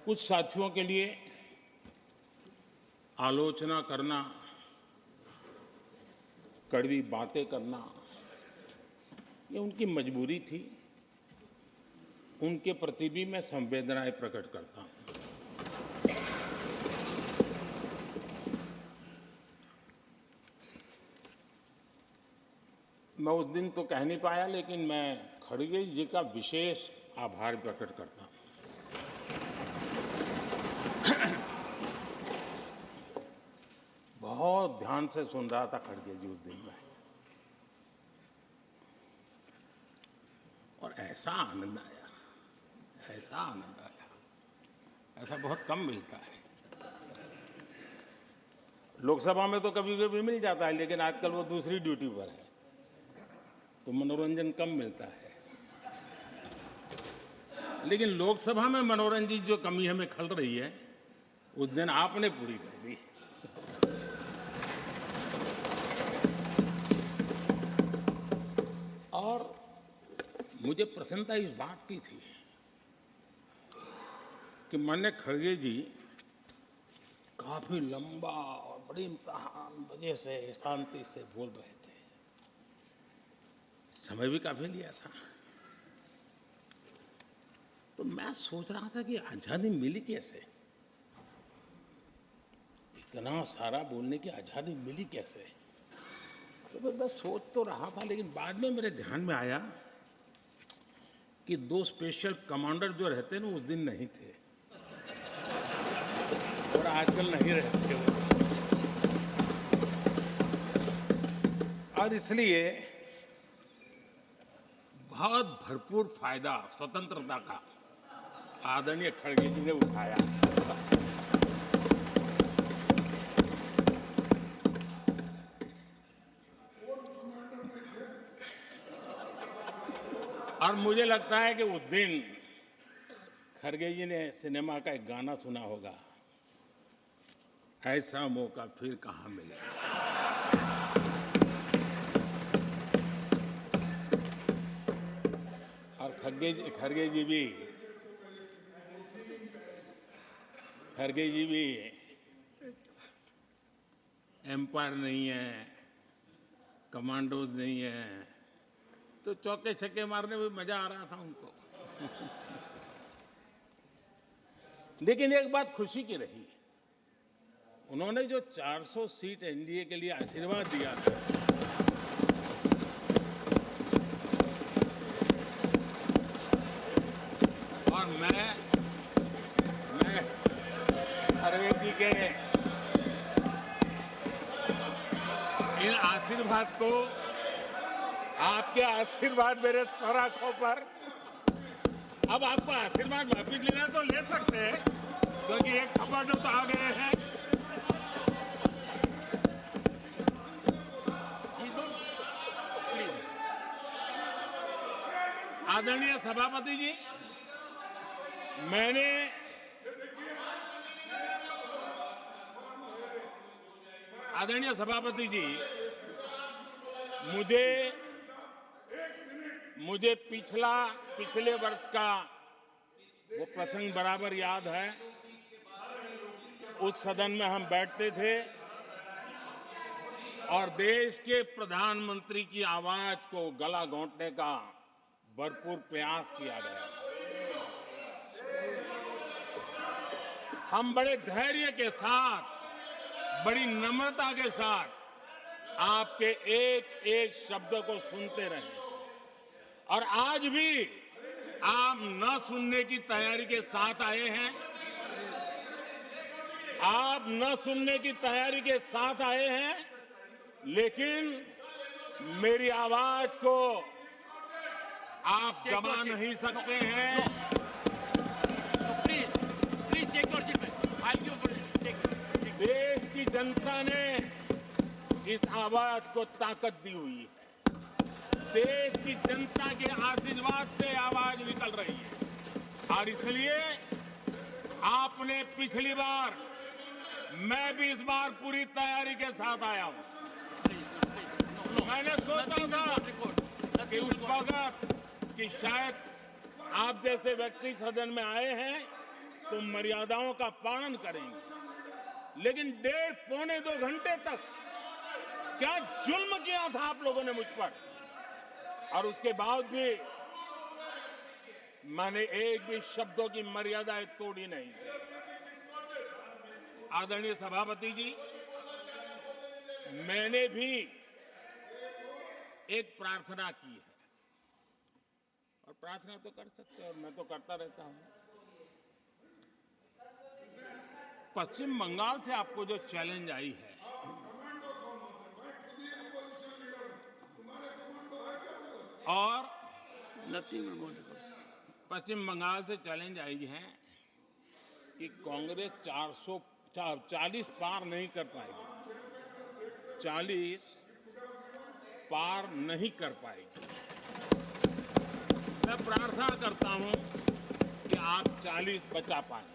कुछ साथियों के लिए आलोचना करना, कड़वी बातें करना, ये उनकी मजबूरी थी। उनके प्रति भी मैं संवेदनाएं प्रकट करता हूं। मैं उस दिन तो कह नहीं पाया, लेकिन मैं खड़गे जी का विशेष आभार प्रकट करता हूं। बहुत ध्यान से सुन रहा था खड़गे जी उस दिन में, और ऐसा आनंद आया, ऐसा बहुत कम मिलता है। लोकसभा में तो कभी कभी मिल जाता है, लेकिन आजकल वो दूसरी ड्यूटी पर है, तो मनोरंजन कम मिलता है। लेकिन लोकसभा में मनोरंजन जो कमी हमें खल रही है, उस दिन आपने पूरी कर दी। और मुझे प्रसन्नता इस बात की थी कि माननीय खड़गे जी काफी लंबा और बड़ी इम्तिहान वजह से शांति से बोल रहे थे। समय भी काफी लिया था। तो मैं सोच रहा था कि आजादी मिली कैसे, इतना सारा बोलने की आजादी मिली कैसे। तो मैं सोच तो रहा था, लेकिन बाद में मेरे ध्यान में आया कि दो स्पेशल कमांडर जो रहते हैं ना, उस दिन नहीं थे और आजकल नहीं रहते वो। और इसलिए बहुत भरपूर फायदा स्वतंत्रता का आदरणीय खड़गे जी ने उठाया। और मुझे लगता है कि उस दिन खड़गे जी ने सिनेमा का एक गाना सुना होगा, ऐसा मौका फिर कहाँ मिलेगा। और खड़गे जी भी एम्पायर नहीं है, कमांडोज नहीं है, तो चौके छक्के मारने में मजा आ रहा था उनको। लेकिन एक बात खुशी की रही, उन्होंने जो 400 सीट एनडीए के लिए आशीर्वाद दिया था, और मैं खड़गे जी के इन आशीर्वाद को, आपके आशीर्वाद मेरे सर आंखों पर, अब आपको आशीर्वाद वापिस लेना तो ले सकते हैं, क्योंकि एक खबर तो आ गए हैं। आदरणीय सभापति जी, आदरणीय सभापति जी, मुझे पिछले वर्ष का वो प्रसंग बराबर याद है। उस सदन में हम बैठते थे और देश के प्रधानमंत्री की आवाज को गला घोंटने का भरपूर प्रयास किया गया। हम बड़े धैर्य के साथ, बड़ी नम्रता के साथ आपके एक एक शब्द को सुनते रहे, और आज भी आप न सुनने की तैयारी के साथ आए हैं। आप न सुनने की तैयारी के साथ आए हैं, लेकिन मेरी आवाज को आप दबा नहीं सकते हैं। देश की जनता ने इस आवाज को ताकत दी हुई है। देश की जनता के आशीर्वाद से आवाज निकल रही है, और इसलिए आपने पिछली बार, मैं भी इस बार पूरी तैयारी के साथ आया हूं। मैंने सोचा था कि उस वक्त कि शायद आप जैसे व्यक्ति सदन में आए हैं तो मर्यादाओं का पालन करेंगे, लेकिन डेढ़ पौने 2 घंटे तक क्या जुल्म किया था आप लोगों ने मुझ पर, और उसके बाद भी मैंने एक भी शब्दों की मर्यादाएं तोड़ी नहीं थी। आदरणीय सभापति जी, मैंने भी एक प्रार्थना की है, और प्रार्थना तो कर सकते हैं और मैं तो करता रहता हूं। पश्चिम बंगाल से आपको जो चैलेंज आई है, और पश्चिम बंगाल से चैलेंज आई है कि कांग्रेस 440 पार नहीं कर पाएगी, 40 पार नहीं कर पाएगी। मैं प्रार्थना करता हूं कि आप 40 बचा पाएं।